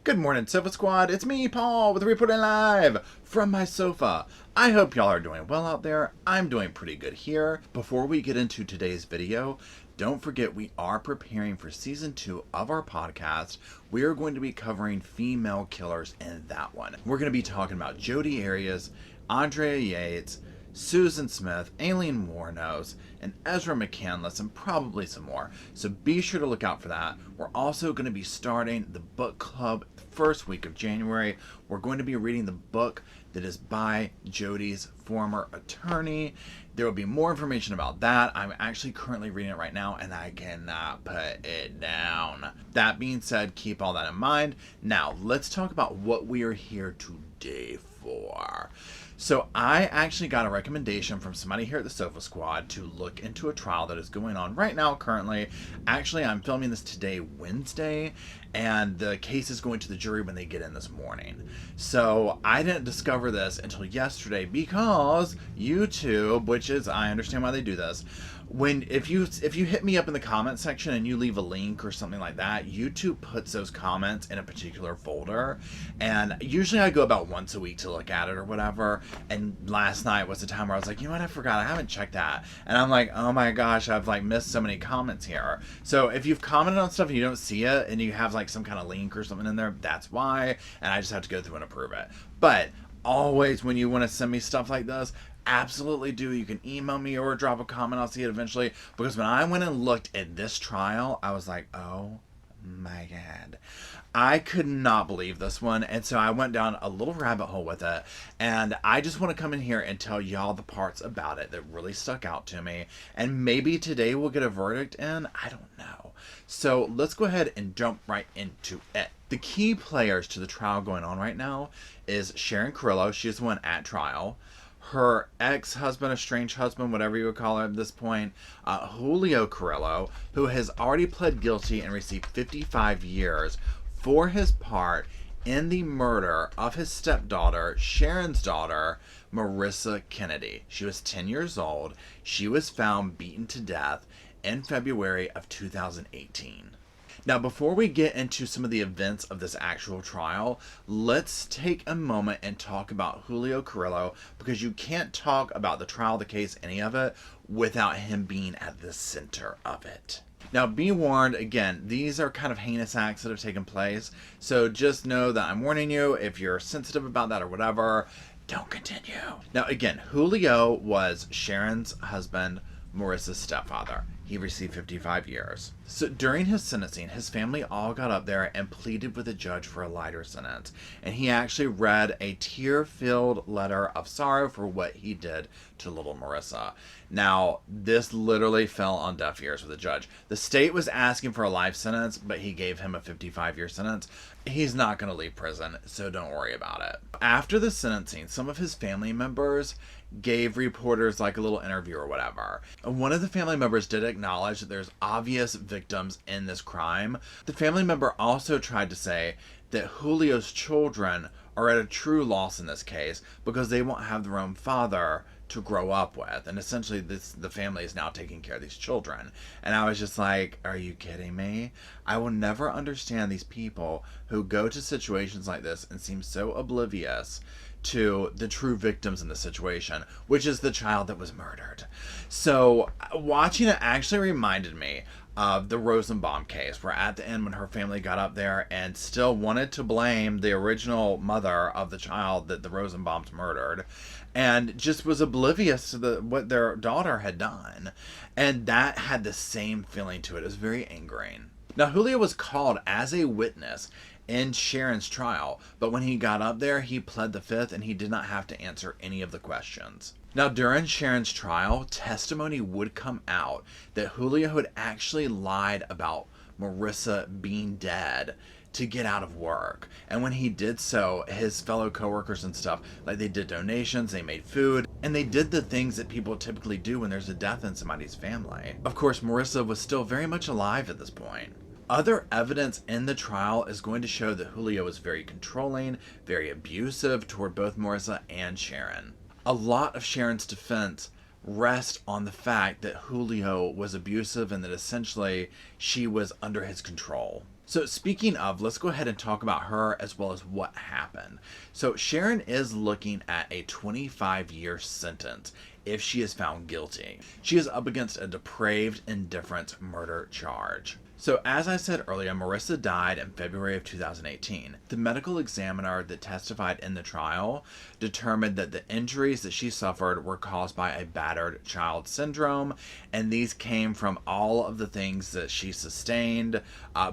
Good morning, Sofa Squad. It's me, Paul, with Reporting Live from my sofa. I hope y'all are doing well out there. I'm doing pretty good here. Before we get into today's video, don't forget we are preparing for season 2 of our podcast. We are going to be covering female killers in that one. We're going to be talking about Jodi Arias, Andrea Yates, Susan Smith, Aileen Wuornos, and Ezra McCandless, and probably some more. So be sure to look out for that. We're also going to be starting the book club the first week of January. We're going to be reading the book that is by Jodi's former attorney. There will be more information about that. I'm actually currently reading it right now, and I cannot put it down. That being said, keep all that in mind. Now, let's talk about what we are here today for. So I actually got a recommendation from somebody here at the Sofa Squad to look into a trial that is going on right now currently. Actually, I'm filming this today, Wednesday, and the case is going to the jury when they get in this morning. So I didn't discover this until yesterday because YouTube, which is, I understand why they do this, if you hit me up in the comment section and you leave a link or something like that, YouTube puts those comments in a particular folder, and usually I go about once a week to look at it or whatever. And last night was the time where I was like, you know what, I forgot, I haven't checked that, and I'm like, oh my gosh, I've like missed so many comments here. So if you've commented on stuff and you don't see it and you have like some kind of link or something in there, that's why, and I just have to go through and approve it. But always when you want to send me stuff like this, absolutely do. You can email me or drop a comment. I'll see it eventually. Because when I went and looked at this trial, I was like, oh my God. I could not believe this one. And so I went down a little rabbit hole with it. And I just want to come in here and tell y'all the parts about it that really stuck out to me. And maybe today we'll get a verdict in. I don't know. So let's go ahead and jump right into it. The key players to the trial going on right now is Sharon Carrillo. She's the one at trial. Her ex-husband, estranged husband, whatever you would call it at this point, Julio Carrillo, who has already pled guilty and received 55 years for his part in the murder of his stepdaughter, Sharon's daughter, Marisa Kennedy. She was 10 years old. She was found beaten to death in February of 2018. Now, before we get into some of the events of this actual trial, let's take a moment and talk about Julio Carrillo, because you can't talk about the trial, the case, any of it, without him being at the center of it. Now, be warned, again, these are kind of heinous acts that have taken place, so just know that I'm warning you. If you're sensitive about that or whatever, don't continue. Now, again, Julio was Sharon's husband, Marisa's stepfather. He received 55 years. So during his sentencing, his family all got up there and pleaded with the judge for a lighter sentence. And he actually read a tear-filled letter of sorrow for what he did to little Marisa. Now, this literally fell on deaf ears with the judge. The state was asking for a life sentence, but he gave him a 55-year sentence. He's not going to leave prison, so don't worry about it. After the sentencing, some of his family members gave reporters like a little interview or whatever. One of the family members did acknowledge that there's obvious victims in this crime. The family member also tried to say that Julio's children are at a true loss in this case because they won't have their own father to grow up with, and essentially the family is now taking care of these children. And I was just like, are you kidding me? I will never understand these people who go to situations like this and seem so oblivious to the true victims in the situation, which is the child that was murdered. So watching it actually reminded me of the Rosenbaum case, where at the end when her family got up there and still wanted to blame the original mother of the child that the Rosenbaums murdered, and just was oblivious to what their daughter had done. And that had the same feeling to it. It was very angering. Now, Julio was called as a witness in Sharon's trial, but when he got up there, he pled the fifth and he did not have to answer any of the questions. Now, during Sharon's trial, testimony would come out that Julio had actually lied about Marisa being dead to get out of work. And when he did so, his fellow coworkers and stuff, like, they did donations, they made food, and they did the things that people typically do when there's a death in somebody's family. Of course, Marisa was still very much alive at this point. Other evidence in the trial is going to show that Julio was very controlling, very abusive toward both Marisa and Sharon. A lot of Sharon's defense rests on the fact that Julio was abusive and that essentially she was under his control. So speaking of, let's go ahead and talk about her as well as what happened. So Sharon is looking at a 25-year sentence if she is found guilty. She is up against a depraved indifference murder charge. So as I said earlier, Marisa died in February of 2018. The medical examiner that testified in the trial determined that the injuries that she suffered were caused by a battered child syndrome, and these came from all of the things that she sustained,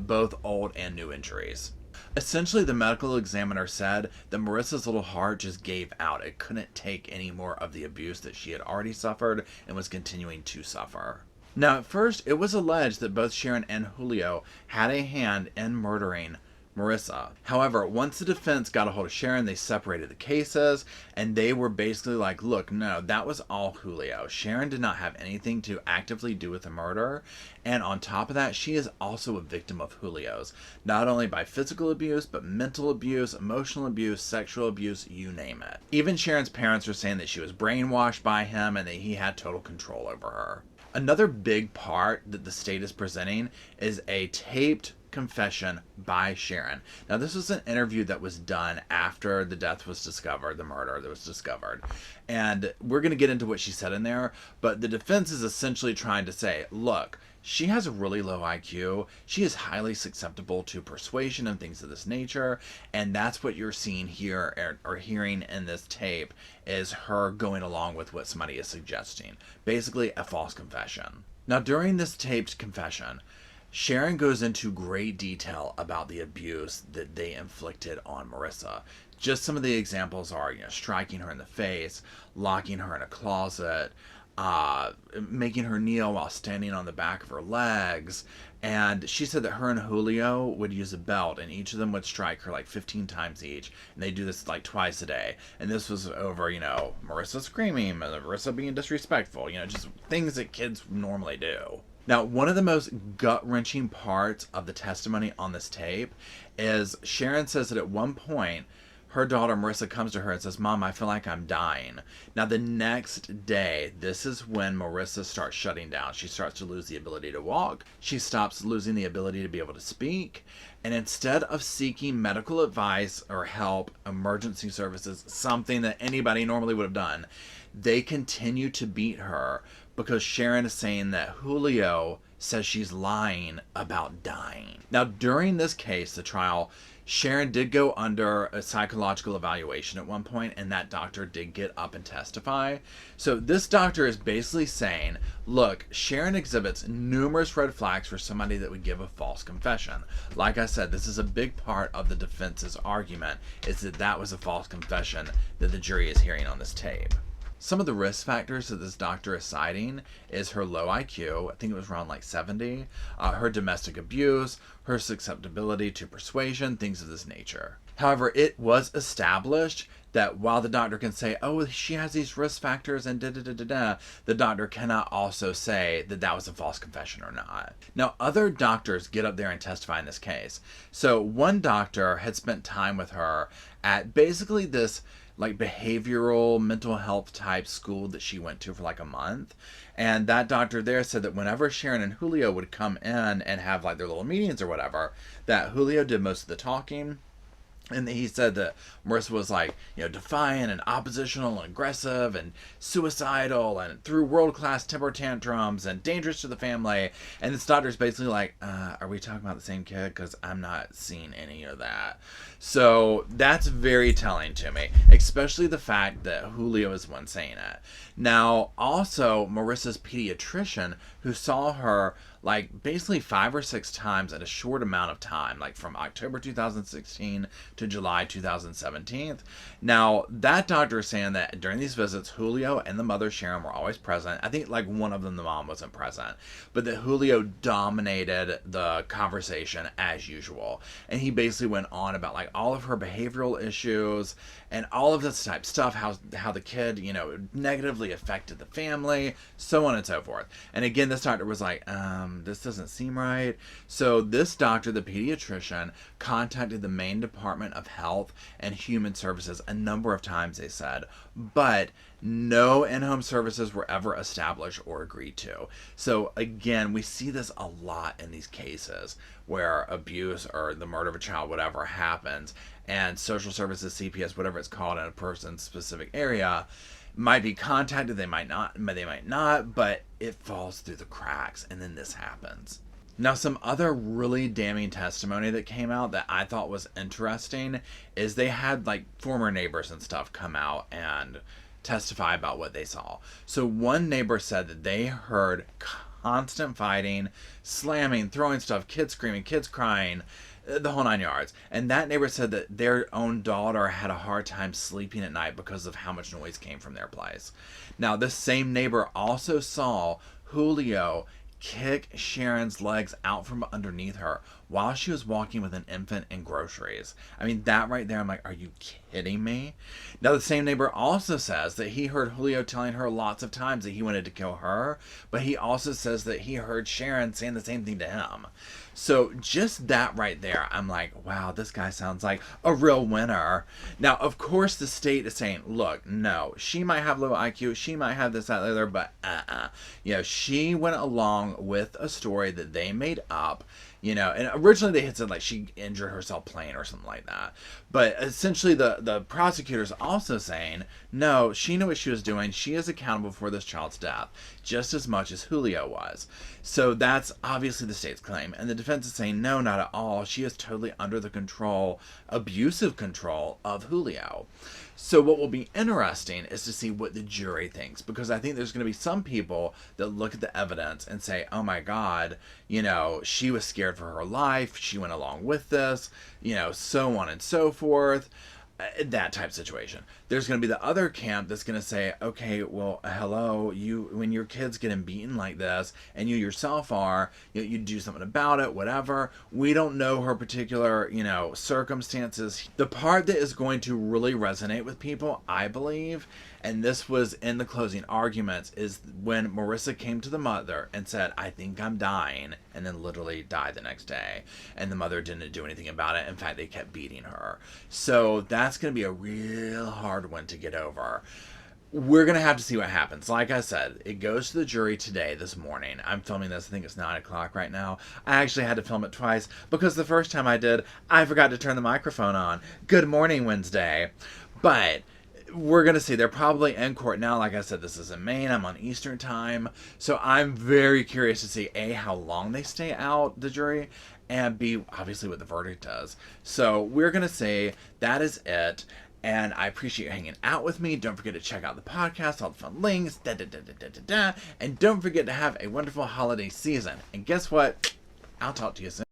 both old and new injuries. Essentially, the medical examiner said that Marisa's little heart just gave out. It couldn't take any more of the abuse that she had already suffered and was continuing to suffer. Now, at first, it was alleged that both Sharon and Julio had a hand in murdering Marisa. However, once the defense got a hold of Sharon, they separated the cases, and they were basically like, look, no, that was all Julio. Sharon did not have anything to actively do with the murder, and on top of that, she is also a victim of Julio's, not only by physical abuse, but mental abuse, emotional abuse, sexual abuse, you name it. Even Sharon's parents were saying that she was brainwashed by him and that he had total control over her. Another big part that the state is presenting is a taped confession by Sharon. Now, this was an interview that was done after the death was discovered, the murder that was discovered. And we're going to get into what she said in there, but the defense is essentially trying to say, look, she has a really low IQ. She is highly susceptible to persuasion and things of this nature. And that's what you're seeing here or hearing in this tape is her going along with what somebody is suggesting. Basically, a false confession. Now, during this taped confession, Sharon goes into great detail about the abuse that they inflicted on Marisa. Just some of the examples are, striking her in the face, locking her in a closet, making her kneel while standing on the back of her legs. And she said that her and Julio would use a belt, and each of them would strike her like 15 times each. And they do this like twice a day. And this was over, Marisa screaming, Marisa being disrespectful, just things that kids normally do. Now, one of the most gut-wrenching parts of the testimony on this tape is Sharon says that at one point, her daughter Marisa comes to her and says, Mom, I feel like I'm dying. Now, the next day, this is when Marisa starts shutting down. She starts to lose the ability to walk. She stops losing the ability to be able to speak. And instead of seeking medical advice or help, emergency services, something that anybody normally would have done, they continue to beat her because Sharon is saying that Julio says she's lying about dying. Now, during this case, the trial, Sharon did go under a psychological evaluation at one point, and that doctor did get up and testify. So this doctor is basically saying, look, Sharon exhibits numerous red flags for somebody that would give a false confession. Like I said, this is a big part of the defense's argument, is that that was a false confession that the jury is hearing on this tape. Some of the risk factors that this doctor is citing is her low IQ, I think it was around like 70, her domestic abuse, her susceptibility to persuasion, things of this nature. However, it was established that while the doctor can say, oh, she has these risk factors and da-da-da-da-da, the doctor cannot also say that that was a false confession or not. Now, other doctors get up there and testify in this case. So one doctor had spent time with her at basically this like behavioral mental health type school that she went to for like a month. And that doctor there said that whenever Sharon and Julio would come in and have like their little meetings or whatever, that Julio did most of the talking. And he said that Marisa was like, defiant and oppositional and aggressive and suicidal and threw world-class temper tantrums and dangerous to the family. And this doctor's basically like, are we talking about the same kid? Because I'm not seeing any of that. So that's very telling to me, especially the fact that Julio is one saying it. Now, also, Marisa's pediatrician, who saw her like basically 5 or 6 times at a short amount of time, like from October 2016 to July 2017. Now, that doctor is saying that during these visits, Julio and the mother Sharon were always present. I think like one of them, the mom, wasn't present, but that Julio dominated the conversation as usual. And he basically went on about like all of her behavioral issues and all of this type stuff, how the kid, negatively affected the family, so on and so forth. And again, this doctor was like, this doesn't seem right. So this doctor, the pediatrician, contacted the Maine Department of Health and Human Services a number of times, they said, but no in-home services were ever established or agreed to. So again, we see this a lot in these cases where abuse or the murder of a child, whatever happens, and social services, CPS, whatever it's called in a person's specific area, might be contacted, they might not, but it falls through the cracks, and then this happens. Now, some other really damning testimony that came out that I thought was interesting is they had like former neighbors and stuff come out and testify about what they saw. So one neighbor said that they heard constant fighting, slamming, throwing stuff, kids screaming, kids crying, the whole 9 yards. And that neighbor said that their own daughter had a hard time sleeping at night because of how much noise came from their place. Now, this same neighbor also saw Julio kick Sharon's legs out from underneath her while she was walking with an infant in groceries. I mean, that right there, I'm like, are you kidding me? Now, the same neighbor also says that he heard Julio telling her lots of times that he wanted to kill her, but he also says that he heard Sharon saying the same thing to him. So just that right there, I'm like, wow, this guy sounds like a real winner. Now, of course, the state is saying, look, no, she might have low IQ, she might have this, that, the other, but you know, she went along with a story that they made up. You know, and originally they had said like she injured herself playing or something like that. But essentially the prosecutors also saying, no, she knew what she was doing. She is accountable for this child's death just as much as Julio was. So that's obviously the state's claim. And the defense is saying, no, not at all. She is totally under the control, abusive control of Julio. So what will be interesting is to see what the jury thinks, because I think there's going to be some people that look at the evidence and say, oh my God, you know, she was scared for her life, she went along with this, you know, so on and so forth. That type situation. There's going to be the other camp that's going to say, okay, well, hello, you, when your kid's getting beaten like this and you yourself are, you do something about it, whatever. We don't know her particular, you know, circumstances. The part that is going to really resonate with people, I believe, and this was in the closing arguments, is when Marisa came to the mother and said, I think I'm dying, and then literally died the next day. And the mother didn't do anything about it. In fact, they kept beating her. So that's going to be a real hard one to get over. We're going to have to see what happens. Like I said, it goes to the jury today, this morning. I'm filming this, I think it's 9 o'clock right now. I actually had to film it twice because the first time I did, I forgot to turn the microphone on. Good morning, Wednesday. But we're going to see. They're probably in court now. Like I said, this is in Maine. I'm on Eastern time. So I'm very curious to see, A, how long they stay out, the jury, and B, obviously what the verdict does. So we're going to say that is it. And I appreciate you hanging out with me. Don't forget to check out the podcast, all the fun links, and don't forget to have a wonderful holiday season. And guess what? I'll talk to you soon.